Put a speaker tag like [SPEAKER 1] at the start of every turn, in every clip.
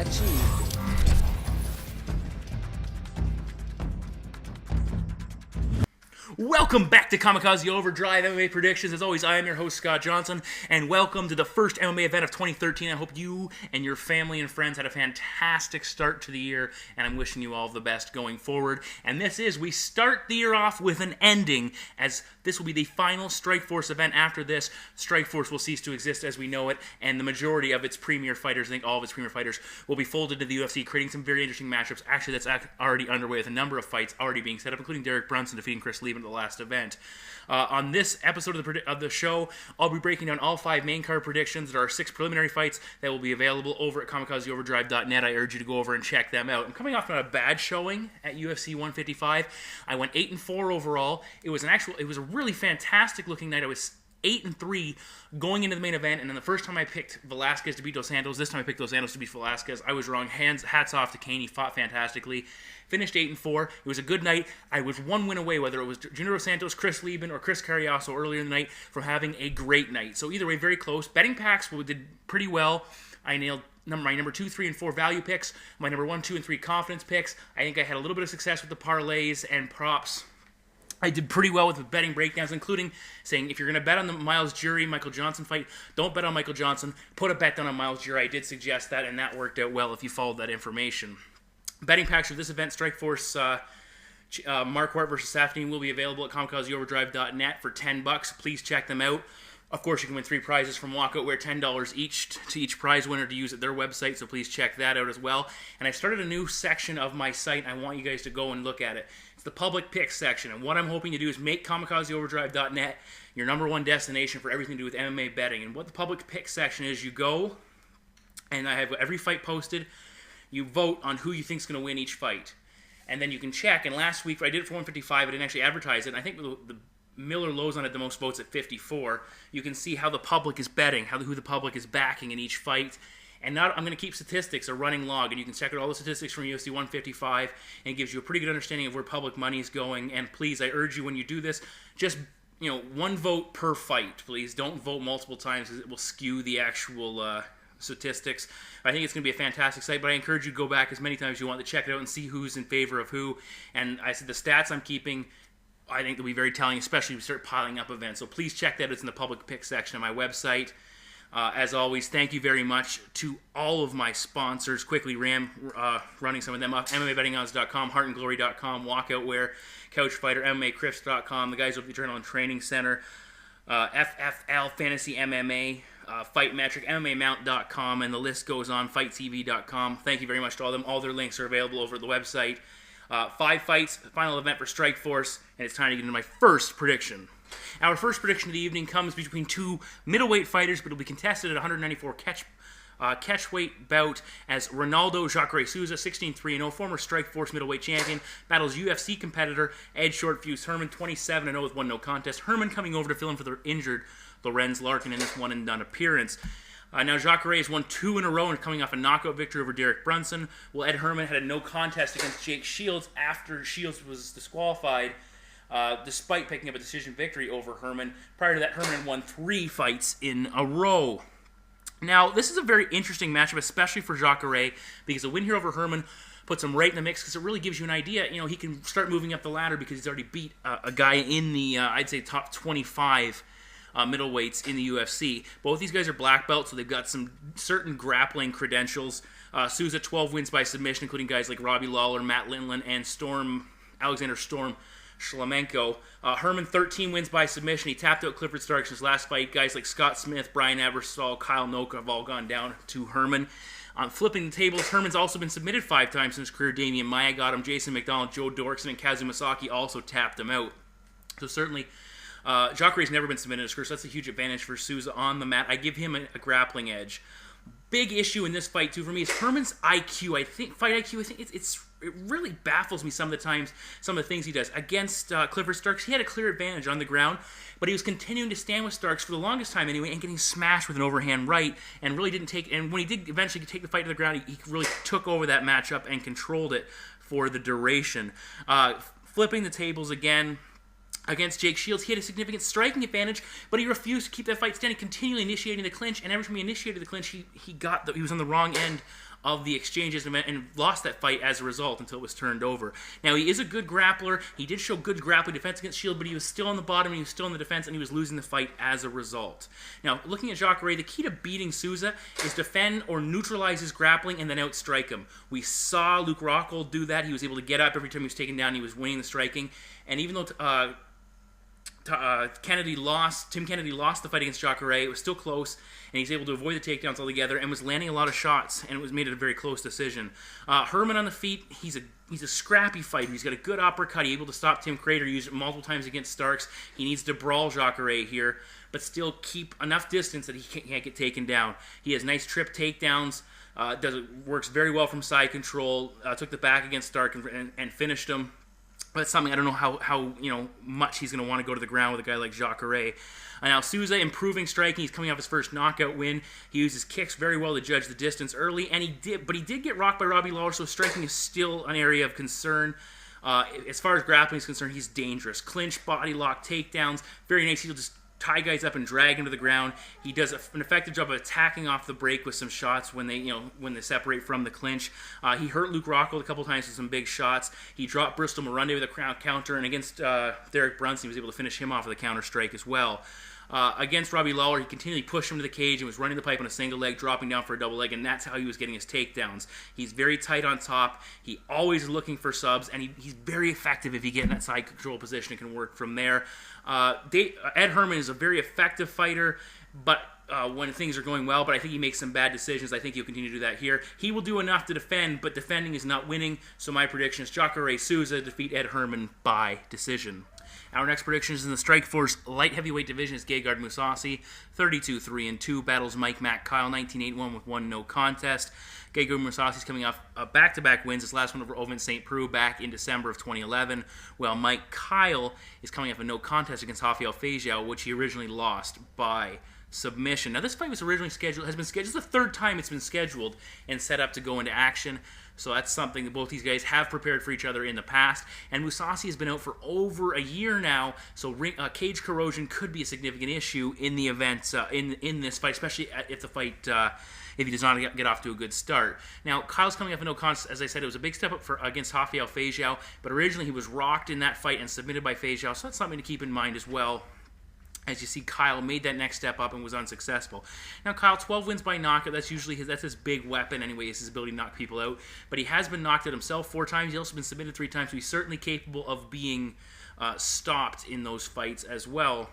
[SPEAKER 1] achieved.
[SPEAKER 2] Welcome back to Kamikaze Overdrive MMA Predictions. As always, I am your host, Scott Johnson, and welcome to the first MMA event of 2013. I hope you and your family and friends had a fantastic start to the year, and I'm wishing you all the best going forward. And we start the year off with an ending, as this will be the final Strikeforce event. After this, Strikeforce will cease to exist as we know it, and the majority of its premier fighters, I think all of its premier fighters, will be folded to the UFC, creating some very interesting matchups. Actually, that's already underway with a number of fights already being set up, including Derek Brunson defeating Chris Lieben at the last event. On this episode of the show, I'll be breaking down all 5 main card predictions. There are 6 preliminary fights that will be available over at kamikazeoverdrive.net. I urge you to go over and check them out. I'm coming off on a bad showing at UFC 155. I went 8-4 overall. It was a really fantastic looking night. I was 8-3 going into the main event, and then the first time I picked Velasquez to beat Dos Santos, this time I picked Dos Santos to beat Velasquez. I was wrong. Hats off to Kane. He fought fantastically. Finished 8-4. It was a good night. I was one win away, whether it was Junior Dos Santos, Chris Lieben, or Chris Carriasso earlier in the night, from having a great night. So either way, very close. Betting packs did pretty well. I nailed my number 2, 3, and 4 value picks. My number 1, 2, and 3 confidence picks. I think I had a little bit of success with the parlays and props. I did pretty well with the betting breakdowns, including saying if you're going to bet on the Miles Jury, Michael Johnson fight, don't bet on Michael Johnson. Put a bet down on Miles Jury. I did suggest that, and that worked out well if you followed that information. Betting packs for this event, Strikeforce Marquardt versus Saffiedine, will be available at kamikazeoverdrive.net for $10. Please check them out. Of course, you can win 3 prizes from Walkoutware, $10 each to each prize winner to use at their website, so please check that out as well. And I started a new section of my site, and I want you guys to go and look at it. It's the public picks section, and what I'm hoping to do is make kamikazeoverdrive.net your number 1 destination for everything to do with MMA betting. And what the public picks section is, you go, and I have every fight posted. You vote on who you think is going to win each fight. And then you can check, and last week, I did it for 155, I didn't actually advertise it, and I think the Miller Lozon had the most votes at 54. You can see how the public is betting, who the public is backing in each fight. And now I'm going to keep statistics, a running log, and you can check out all the statistics from UFC 155, and it gives you a pretty good understanding of where public money is going. And please, I urge you, when you do this, just 1 vote per fight, please. Don't vote multiple times, because it will skew the actual statistics. I think it's going to be a fantastic site, but I encourage you to go back as many times as you want to check it out and see who's in favor of who. And I said the stats I'm keeping, I think they'll be very telling, especially if we start piling up events. So please check that. It's in the public pick section of my website. As always, thank you very much to all of my sponsors. Quickly running some of them up. MMABettingOdds.com, HeartandGlory.com, Walkoutware, Couchfighter, MMACrips.com, the guys over at the Adrenaline Training Center, FFL Fantasy MMA, Fight Metric, MMAMount.com, and the list goes on, FightTV.com. Thank you very much to all of them. All their links are available over at the website. 5 fights, final event for Strikeforce, and it's time to get into my first prediction. Our first prediction of the evening comes between 2 middleweight fighters, but it'll be contested at 194 catchweight bout as Ronaldo Jacare Souza, 16-3-0, former Strikeforce middleweight champion, battles UFC competitor Ed Shortfuse Herman, 27-0 with 1 no contest. Herman coming over to fill in for the injured Lorenz Larkin in this one-and-done appearance. Now, Jacare has won 2 in a row and coming off a knockout victory over Derek Brunson. Well, Ed Herman had a no contest against Jake Shields after Shields was disqualified, despite picking up a decision victory over Herman. Prior to that, Herman won 3 fights in a row. Now, this is a very interesting matchup, especially for Jacare, because a win here over Herman puts him right in the mix, because it really gives you an idea. He can start moving up the ladder because he's already beat a guy in the, I'd say, top 25 middleweights in the UFC. Both these guys are black belts, so they've got some certain grappling credentials. Souza, 12 wins by submission, including guys like Robbie Lawler, Matt Lindland, and Alexander Storm Shlamenko. Herman, 13 wins by submission. He tapped out Clifford Starks in his last fight. Guys like Scott Smith, Brian Ebersol, Kyle Noka have all gone down to Herman. Flipping the tables, Herman's also been submitted 5 times in his career. Damian Maia got him. Jason McDonald, Joe Dorkson, and Kazu Masaki also tapped him out. So certainly, Jacare's never been submitted in his career, so that's a huge advantage for Souza on the mat. I give him a grappling edge. Big issue in this fight, too, for me is Herman's IQ. Fight IQ, I think it really baffles me some of the times, some of the things he does. Against Clifford Starks, he had a clear advantage on the ground, but he was continuing to stand with Starks for the longest time anyway, and getting smashed with an overhand right, and really didn't take, and when he did eventually take the fight to the ground, he really took over that matchup and controlled it for the duration. Flipping the tables again, against Jake Shields, he had a significant striking advantage, but he refused to keep that fight standing, continually initiating the clinch, and every time he initiated the clinch, he was on the wrong end of the exchanges and lost that fight as a result until it was turned over. Now, he is a good grappler. He did show good grappling defense against Shield, but he was still on the bottom, he was still in the defense, and he was losing the fight as a result. Now, looking at Jacare, the key to beating Souza is defend or neutralize his grappling and then outstrike him. We saw Luke Rockhold do that. He was able to get up every time he was taken down. He was winning the striking. And even though Tim Kennedy lost the fight against Jacare, it was still close, and he's able to avoid the takedowns altogether and was landing a lot of shots, and it was made it a very close decision. Herman on the feet, he's a scrappy fighter. He's got a good uppercut. He's able to stop Tim Crater, use it multiple times against Starks. He needs to brawl Jacare here, but still keep enough distance that he can't get taken down. He has nice trip takedowns. Works very well from side control. Took the back against Stark and finished him. That's something I don't know how much he's going to want to go to the ground with a guy like Jacare. Now Souza improving striking. He's coming off his first knockout win. He uses kicks very well to judge the distance early, and he did get rocked by Robbie Lawler, so striking is still an area of concern. As far as grappling is concerned, he's dangerous. Clinch, body lock, takedowns, very nice. He'll just tie guys up and drag them to the ground. He does an effective job of attacking off the break with some shots when they separate from the clinch. He hurt Luke Rockhold a couple times with some big shots. He dropped Bristol Morunde with a counter, and against Derek Brunson, he was able to finish him off with a counter strike as well. Against Robbie Lawler, he continually pushed him to the cage and was running the pipe on a single leg, dropping down for a double leg, and that's how he was getting his takedowns. He's very tight on top. He always is looking for subs, and he's very effective if he gets in that side control position. It can work from there. Ed Herman is a very effective fighter, but when things are going well, but I think he makes some bad decisions. I think he'll continue to do that here. He will do enough to defend, but defending is not winning, so my prediction is Jacare Souza defeat Ed Herman by decision. Our next prediction is in the Strikeforce light heavyweight division is Gegard Mousasi, 32-3-2, battles Mike Mac Kyle, 19-8-1 with one no contest. Gegard Mousasi is coming off back-to-back wins, his last one over Ovince St. Preux back in December of 2011, while Mike Kyle is coming off a no contest against Rafael Feijiao, which he originally lost by submission. Now, this fight was originally scheduled, has been scheduled, this is the third time it's been scheduled and set up to go into action. So that's something that both these guys have prepared for each other in the past. And Mousasi has been out for over a year now, so cage corrosion could be a significant issue in the event, in this fight, especially if the fight, if he does not get off to a good start. Now, Kyle's coming up in no contest. As I said, it was a big step up against Rafael Feijiao, but originally he was rocked in that fight and submitted by Feijiao, so that's something to keep in mind as well. As you see, Kyle made that next step up and was unsuccessful. Now, Kyle, 12 wins by knockout. That's usually his big weapon anyway, is his ability to knock people out. But he has been knocked out himself 4 times. He's also been submitted 3 times, so he's certainly capable of being stopped in those fights as well.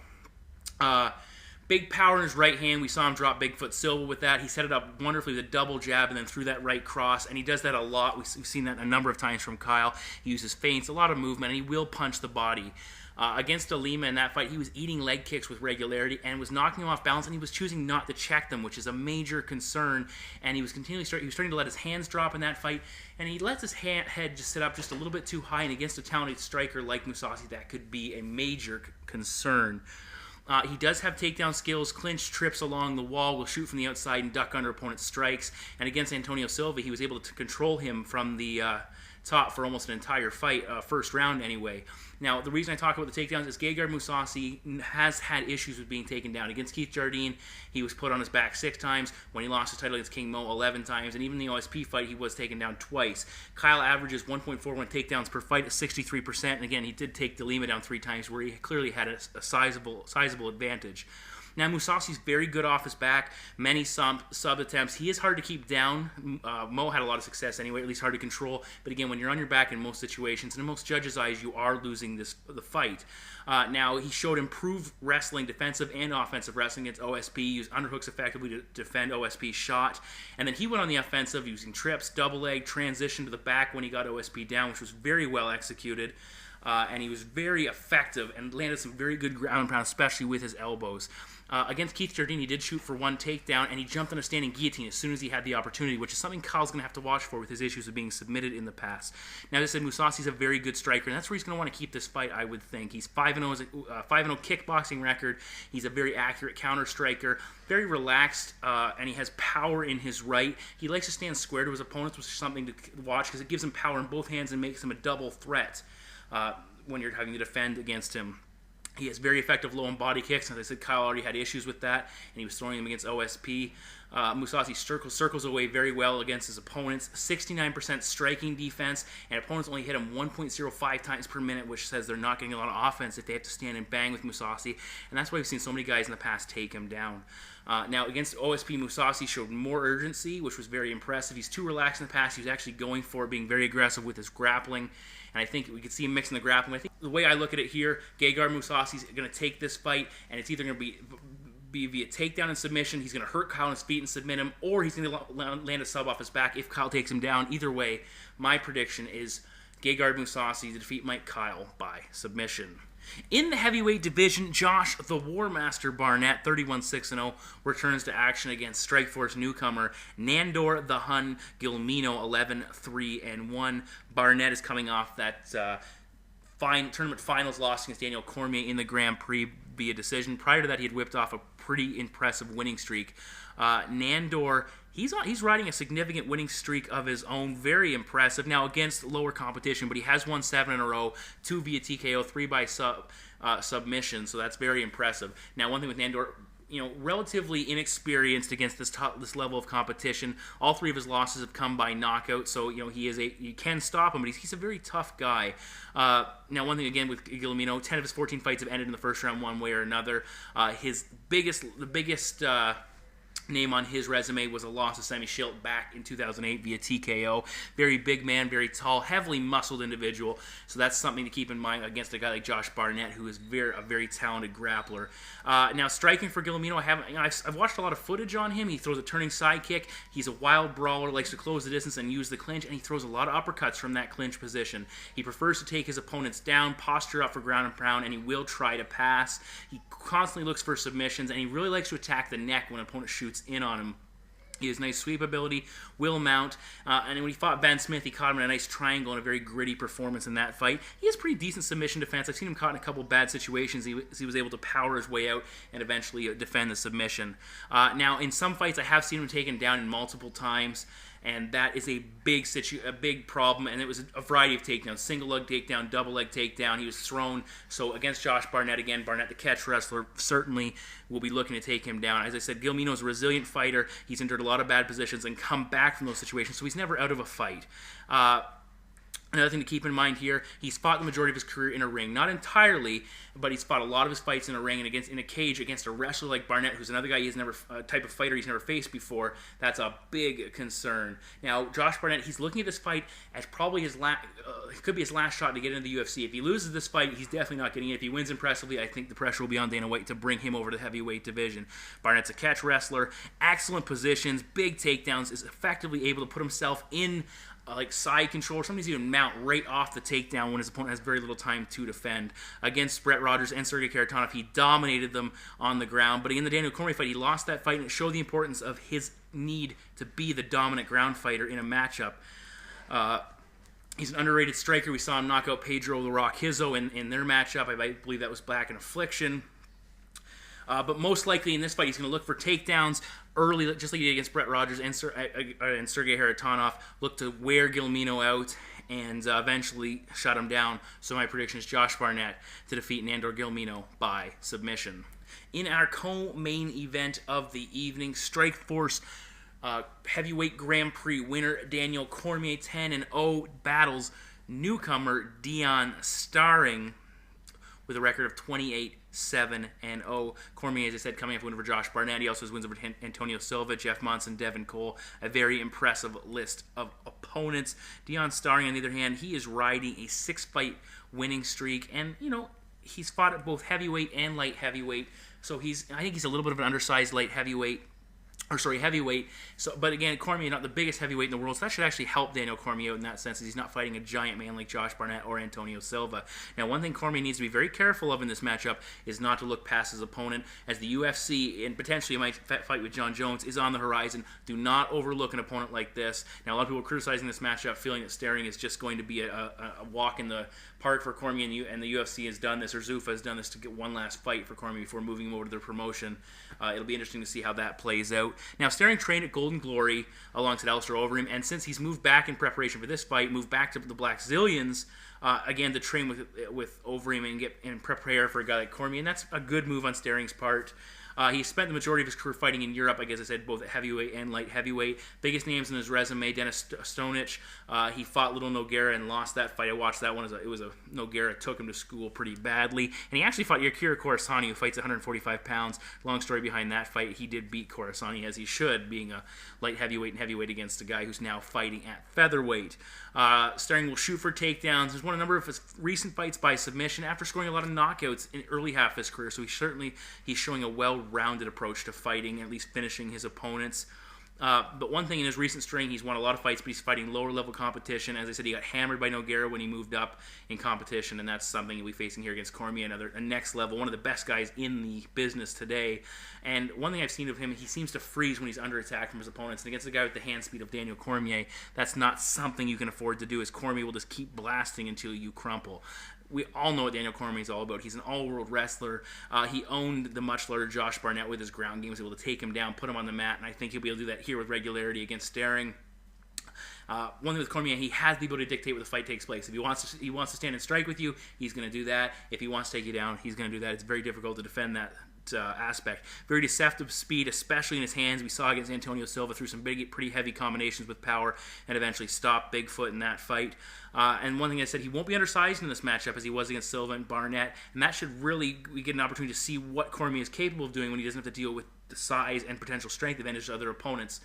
[SPEAKER 2] Big power in his right hand. We saw him drop Bigfoot Silva with that. He set it up wonderfully with a double jab and then threw that right cross, and he does that a lot. We've seen that a number of times from Kyle. He uses feints, a lot of movement, and he will punch the body. Against Alima in that fight, he was eating leg kicks with regularity and was knocking him off balance, and he was choosing not to check them, which is a major concern. And he was starting to let his hands drop in that fight, and he lets his head just sit up just a little bit too high. And against a talented striker like Mousasi, that could be a major concern. He does have takedown skills, clinch trips along the wall, will shoot from the outside and duck under opponent's strikes. And against Antonio Silva, he was able to control him from the top for almost an entire fight, first round anyway. Now, the reason I talk about the takedowns is Gegard Mousasi has had issues with being taken down. Against Keith Jardine, he was put on his back 6 times. When he lost his title against King Mo, 11 times. And even in the OSP fight, he was taken down twice. Kyle averages 1.41 takedowns per fight at 63%. And again, he did take DeLima down 3 times, where he clearly had a sizable advantage. Now, Mousasi's very good off his back, many sub attempts. He is hard to keep down. Mo had a lot of success anyway, at least hard to control. But again, when you're on your back in most situations, and in most judges' eyes, you are losing the fight. Now, he showed improved wrestling, defensive and offensive wrestling against OSP. He used underhooks effectively to defend OSP's shot. And then he went on the offensive using trips, double leg, transition to the back when he got OSP down, which was very well executed. And he was very effective and landed some very good ground pound, especially with his elbows. Against Keith Jardine, he did shoot for 1 takedown, and he jumped on a standing guillotine as soon as he had the opportunity, which is something Kyle's going to have to watch for with his issues of being submitted in the past. Now, as I said, Mousasi's a very good striker, and that's where he's going to want to keep this fight, I would think. He's 5-0 kickboxing record. He's a very accurate counter striker, very relaxed, and he has power in his right. He likes to stand square to his opponents, which is something to watch because it gives him power in both hands and makes him a double threat when you're having to defend against him. He has very effective low and body kicks. As I said, Kyle already had issues with that, and he was throwing them against OSP. Mousasi circles away very well against his opponents. 69% striking defense, and opponents only hit him 1.05 times per minute, which says they're not getting a lot of offense if they have to stand and bang with Mousasi, and that's why we've seen so many guys in the past take him down. Now, against OSP, Mousasi showed more urgency, which was very impressive. He's too relaxed in the past. He was actually going for it, being very aggressive with his grappling, and I think we could see him mixing the grappling. I think the way I look at it here, Gegard Mousasi's going to take this fight, and it's either going to be via takedown and submission. He's going to hurt Kyle on his feet and submit him, or he's going to land a sub off his back if Kyle takes him down. Either way, my prediction is Gegard Mousasi to defeat Mike Kyle by submission. In the heavyweight division, Josh the War Master Barnett, 31-6-0, returns to action against Strikeforce newcomer Nandor the Hun Guelmino, 11-3-1. Barnett is coming off that tournament finals loss against Daniel Cormier in the Grand Prix via decision. Prior to that, he had whipped off a pretty impressive winning streak. Nandor, he's riding a significant winning streak of his own, very impressive. Now against lower competition, but he has won 7 in a row, 2 via TKO, 3 by submission, so that's very impressive. Now one thing with Nandor, relatively inexperienced against this level of competition. All 3 of his losses have come by knockout, so you can stop him, but he's a very tough guy. Now, one thing again with Guelmino, 10 of his 14 fights have ended in the first round one way or another. The biggest name on his resume was a loss to Sammy Schilt back in 2008 via TKO. Very big man, very tall, heavily muscled individual. So that's something to keep in mind against a guy like Josh Barnett, who is a very talented grappler. Now, striking for Guelmino, I've watched a lot of footage on him. He throws a turning side kick. He's a wild brawler, likes to close the distance and use the clinch, and he throws a lot of uppercuts from that clinch position. He prefers to take his opponents down, posture up for ground and pound, and he will try to pass. He constantly looks for submissions, and he really likes to attack the neck when an opponent shoots in on him. He has nice sweep ability, will mount, and when he fought Ben Smith, he caught him in a nice triangle and a very gritty performance in that fight. He has pretty decent submission defense. I've seen him caught in a couple bad situations. He was able to power his way out and eventually defend the submission. Now, in some fights, I have seen him taken down in multiple times, and that is a big problem, and it was a variety of takedowns. Single leg takedown, double leg takedown. He was thrown. So against Josh Barnett, again, Barnett, the catch wrestler, certainly will be looking to take him down. As I said, Guelmino's a resilient fighter. He's endured a lot of bad positions and come back from those situations, so he's never out of a fight. Another thing to keep in mind here, he's fought the majority of his career in a ring. Not entirely, but he's fought a lot of his fights in a ring and in a cage against a wrestler like Barnett, who's another guy type of fighter he's never faced before. That's a big concern. Now, Josh Barnett, he's looking at this fight as probably it could be his last shot to get into the UFC. If he loses this fight, he's definitely not getting it. If he wins impressively, I think the pressure will be on Dana White to bring him over to the heavyweight division. Barnett's a catch wrestler, excellent positions, big takedowns, is effectively able to put himself in side control, or sometimes even mount right off the takedown when his opponent has very little time to defend. Against Brett Rogers and Sergey Kharitonov, he dominated them on the ground, but in the Daniel Cormier fight, he lost that fight, and it showed the importance of his need to be the dominant ground fighter in a matchup. He's an underrated striker. We saw him knock out Pedro the Rock Hizzo in their matchup. I believe that was back in Affliction. But most likely in this fight, he's going to look for takedowns early, just like he did against Brett Rogers and Sergey Kharitonov. Look to wear Guelmino out and eventually shut him down. So my prediction is Josh Barnett to defeat Nandor Guelmino by submission. In our co-main event of the evening, Strikeforce heavyweight Grand Prix winner Daniel Cormier, 10-0, battles newcomer Dion Starring with a record of 28-7-0. Cormier, as I said, coming off a win over Josh Barnett. He also has wins over Antonio Silva, Jeff Monson, Devin Cole. A very impressive list of opponents. Dion Starring, on the other hand, he is riding a 6-fight winning streak. And, he's fought at both heavyweight and light heavyweight. So I think he's a little bit of an undersized heavyweight. So, but again, Cormier not the biggest heavyweight in the world, so that should actually help Daniel Cormier out in that sense, as he's not fighting a giant man like Josh Barnett or Antonio Silva. Now, one thing Cormier needs to be very careful of in this matchup is not to look past his opponent, as the UFC, and potentially might fight with John Jones, is on the horizon. Do not overlook an opponent like this. Now, a lot of people are criticizing this matchup, feeling that Starring is just going to be a walk in the park for Cormier, and the UFC has done this, or Zuffa has done this to get one last fight for Cormier before moving him over to their promotion. It'll be interesting to see how that plays out. Now, Sterling trained at Golden Glory alongside Alistair Overeem, and since he's moved back in preparation for this fight, moved back to the Black Zillions, again, to train with Overeem and prepare for a guy like Cormier, and that's a good move on Sterling's part. He spent the majority of his career fighting in Europe, I said, both at heavyweight and light heavyweight. Biggest names in his resume, Dennis Stonich. He fought Little Nogueira and lost that fight. I watched that one. Nogueira took him to school pretty badly. And he actually fought Akira Corassani, who fights 145 pounds. Long story behind that fight. He did beat Corassani, as he should, being a light heavyweight and heavyweight against a guy who's now fighting at featherweight. Sterling will shoot for takedowns. He's won a number of his recent fights by submission after scoring a lot of knockouts in early half of his career. So he's showing a well-rounded approach to fighting, at least finishing his opponents. But one thing in his recent string, he's won a lot of fights, but he's fighting lower-level competition. As I said, he got hammered by Nogueira when he moved up in competition, and that's something he'll be facing here against Cormier, a next level, one of the best guys in the business today. And one thing I've seen of him, he seems to freeze when he's under attack from his opponents. And against the guy with the hand speed of Daniel Cormier, that's not something you can afford to do, as Cormier will just keep blasting until you crumple. We all know what Daniel Cormier is all about. He's an all-world wrestler. He owned the much larger Josh Barnett with his ground game. He was able to take him down, put him on the mat, and I think he'll be able to do that here with regularity against Sterling. One thing with Cormier, he has the ability to dictate where the fight takes place. If he wants to stand and strike with you, he's going to do that. If he wants to take you down, he's going to do that. It's very difficult to defend that aspect. Very deceptive speed, especially in his hands. We saw against Antonio Silva through some pretty heavy combinations with power and eventually stopped Bigfoot in that fight. And one thing I said, he won't be undersized in this matchup as he was against Silva and Barnett, and that should really, we get an opportunity to see what Cormier is capable of doing when he doesn't have to deal with the size and potential strength advantage of other opponents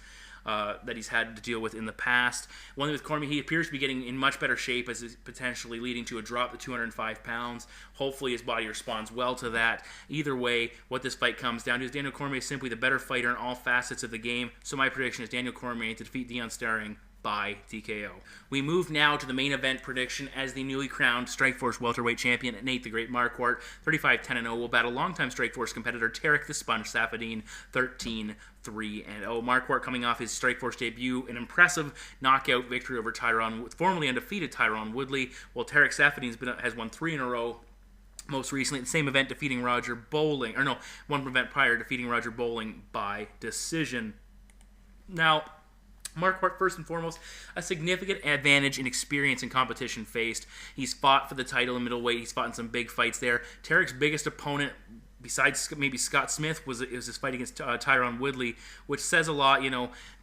[SPEAKER 2] that he's had to deal with in the past. One thing with Cormier, he appears to be getting in much better shape, as is potentially leading to a drop to 205 pounds. Hopefully his body responds well to that. Either way, what this fight comes down to is Daniel Cormier is simply the better fighter in all facets of the game. So my prediction is Daniel Cormier to defeat Dion Sterling by TKO. We move now to the main event prediction as the newly crowned Strikeforce welterweight champion, Nate the Great Marquardt, 35-10-0, will battle longtime Strikeforce competitor Tarec the Sponge Saffiedine, 13-3-0. Marquardt coming off his Strikeforce debut, an impressive knockout victory over formerly undefeated Tyron Woodley, while Tarec Saffiedine has won 3 in a row. Most recently, at the same event, defeating Roger Bowling, one event prior, defeating Roger Bowling by decision. Now, Marquardt, first and foremost, a significant advantage in experience and competition faced. He's fought for the title in middleweight. He's fought in some big fights there. Tarek's biggest opponent, besides maybe Scott Smith, was his fight against Tyron Woodley, which says a lot.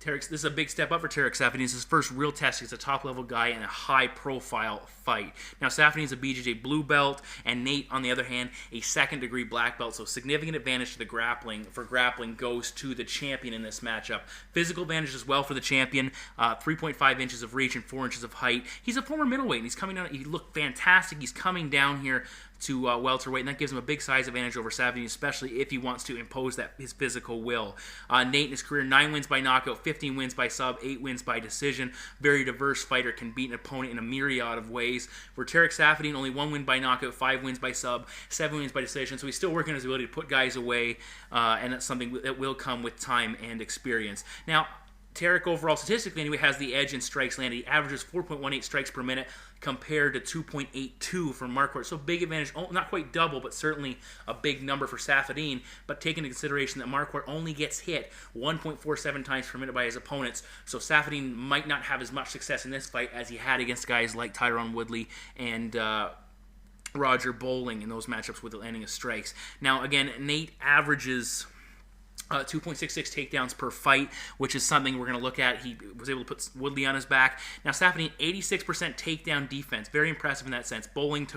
[SPEAKER 2] This is a big step up for Tarec Saffiedine. It's his first real test. He's a top-level guy in a high-profile fight. Now, Saffiedine's a BJJ blue belt, and Nate, on the other hand, a second-degree black belt. So significant advantage to the grappling goes to the champion in this matchup. Physical advantage as well for the champion. 3.5 inches of reach and 4 inches of height. He's a former middleweight, and he's coming down. He looked fantastic. He's coming down here to welterweight, and that gives him a big size advantage over Saffiedine, especially if he wants to impose his physical will. Nate in his career, 9 wins by knockout, 15 wins by sub, 8 wins by decision. Very diverse fighter, can beat an opponent in a myriad of ways. For Tarec Saffiedine, only 1 win by knockout, 5 wins by sub, 7 wins by decision, so he's still working on his ability to put guys away, and that's something that will come with time and experience. Now, Tarec overall, statistically anyway, has the edge in strikes landed. He averages 4.18 strikes per minute compared to 2.82 for Marquardt. So big advantage, not quite double, but certainly a big number for Saffiedine. But take into consideration that Marquardt only gets hit 1.47 times per minute by his opponents. So Saffiedine might not have as much success in this fight as he had against guys like Tyron Woodley and Roger Bowling in those matchups with the landing of strikes. Now, again, Nate averages 2.66 takedowns per fight, which is something we're going to look at. He was able to put Woodley on his back. Now, Saffiedine, 86% takedown defense. Very impressive in that sense. Bowling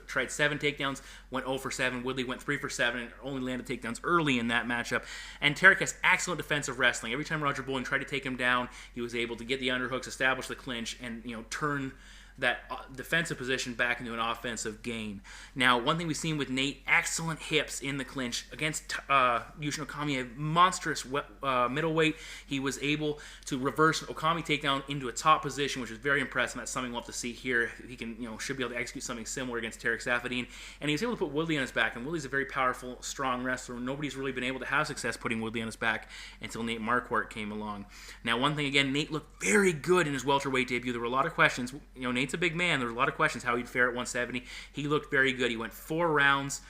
[SPEAKER 2] tried 7 takedowns, went 0 for 7. Woodley went 3 for 7 and only landed takedowns early in that matchup. And Tarec has excellent defensive wrestling. Every time Roger Bowling tried to take him down, he was able to get the underhooks, establish the clinch, and turn that defensive position back into an offensive gain. Now, one thing we've seen with Nate, excellent hips in the clinch. Against Yushin Okami, a monstrous middleweight, he was able to reverse an Okami takedown into a top position, which is very impressive. That's something we'll have to see here. He can, should be able to execute something similar against Tarec Saffiedine. And he was able to put Woodley on his back, and Woodley's a very powerful, strong wrestler. Nobody's really been able to have success putting Woodley on his back until Nate Marquardt came along. Now, one thing again, Nate looked very good in his welterweight debut. There were a lot of questions. Nate's a big man. There were a lot of questions how he'd fare at 170. He looked very good. He went 4 rounds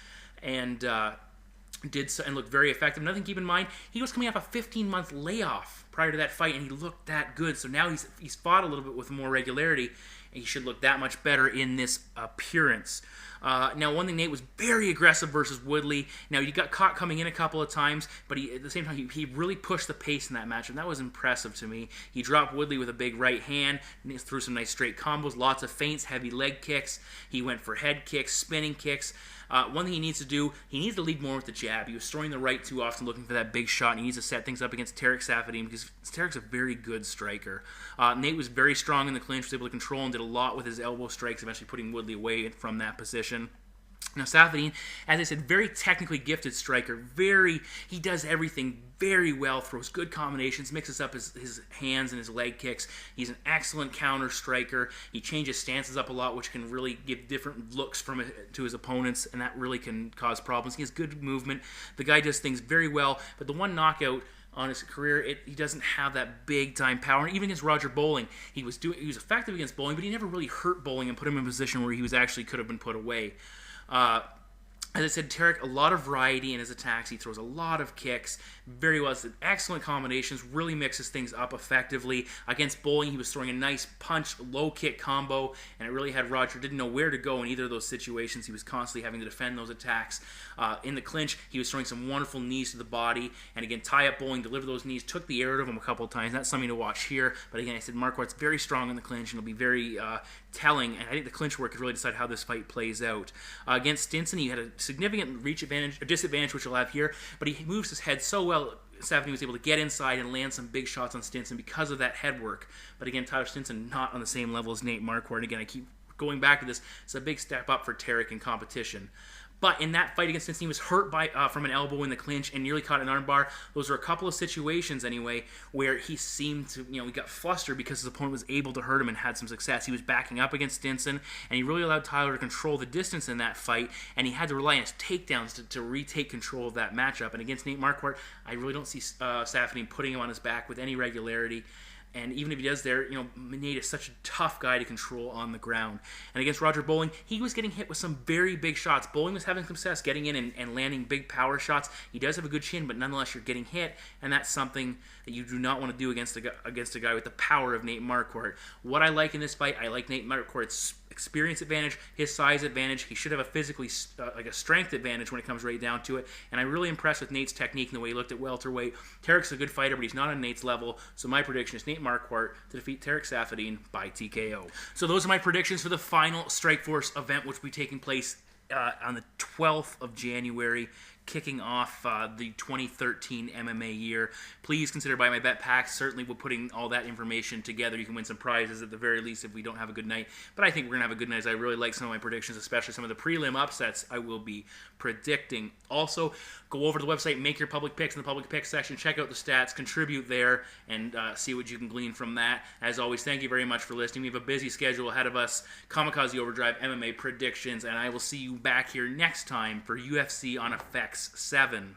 [SPEAKER 2] and did so and looked very effective. Another thing to keep in mind, he was coming off a 15-month layoff prior to that fight, and he looked that good. So now he's fought a little bit with more regularity, and he should look that much better in this appearance. Now, one thing, Nate was very aggressive versus Woodley. Now, he got caught coming in a couple of times, but at the same time, he really pushed the pace in that match, and that was impressive to me. He dropped Woodley with a big right hand, and he threw some nice straight combos, lots of feints, heavy leg kicks. He went for head kicks, spinning kicks. One thing he needs to do, he needs to lead more with the jab. He was throwing the right too often, looking for that big shot, and he needs to set things up against Tarec Saffiedine because Tarec's a very good striker. Nate was very strong in the clinch, was able to control and did a lot with his elbow strikes, eventually putting Woodley away from that position. Now, Saffiedine, as I said, very technically gifted striker. He does everything very well, throws good combinations, mixes up his hands and his leg kicks. He's an excellent counter striker. He changes stances up a lot, which can really give different looks to his opponents, and that really can cause problems. He has good movement. The guy does things very well, but the one knockout on his career, he doesn't have that big-time power. Even against Roger Bowling, he was effective against Bowling, but he never really hurt Bowling and put him in a position where he could have been put away. As I said, Tarec, a lot of variety in his attacks. He throws a lot of kicks. Very well. Excellent combinations. Really mixes things up effectively. Against Bowling, he was throwing a nice punch, low kick combo, and it really had Roger didn't know where to go in either of those situations. He was constantly having to defend those attacks. In the clinch, he was throwing some wonderful knees to the body. And again, tie up Bowling, deliver those knees, took the air out of him a couple of times. That's something to watch here. But again, I said Marquardt's very strong in the clinch, and it'll be very telling. And I think the clinch work could really decide how this fight plays out. Against Stinson, he had a significant reach advantage, or disadvantage, which he'll have here, but he moves his head so well. Saffiedine was able to get inside and land some big shots on Stinson because of that head work. But again, Tyler Stinson not on the same level as Nate Marquardt. Again, I keep going back to this. It's a big step up for Tarec in competition. But in that fight against Stinson, he was hurt from an elbow in the clinch and nearly caught an armbar. Those were a couple of situations, anyway, where he seemed to, he got flustered because his opponent was able to hurt him and had some success. He was backing up against Stinson, and he really allowed Tyler to control the distance in that fight, and he had to rely on his takedowns to retake control of that matchup. And against Nate Marquardt, I really don't see Saffiedine putting him on his back with any regularity. And even if he does there, Nate is such a tough guy to control on the ground. And against Roger Bowling, he was getting hit with some very big shots. Bowling was having success getting in and landing big power shots. He does have a good chin, but nonetheless, you're getting hit, and that's something that you do not want to do against a guy with the power of Nate Marquardt. What I like in this fight, I like Nate Marquardt's experience advantage, his size advantage. He should have a physically, a strength advantage when it comes right down to it. And I'm really impressed with Nate's technique and the way he looked at welterweight. Tarec's a good fighter, but he's not on Nate's level. So my prediction is Nate Marquardt to defeat Tarec Saffiedine by TKO. So those are my predictions for the final Strikeforce event, which will be taking place on the 12th of January, kicking off the 2013 MMA year. Please consider buying my bet packs. Certainly, we're putting all that information together. You can win some prizes at the very least if we don't have a good night. But I think we're going to have a good night, as I really like some of my predictions, especially some of the prelim upsets I will be predicting. Also, go over to the website, make your public picks in the public picks section, check out the stats, contribute there, and see what you can glean from that. As always, thank you very much for listening. We have a busy schedule ahead of us. Kamikaze Overdrive, MMA predictions, and I will see you back here next time for UFC on Effects 7.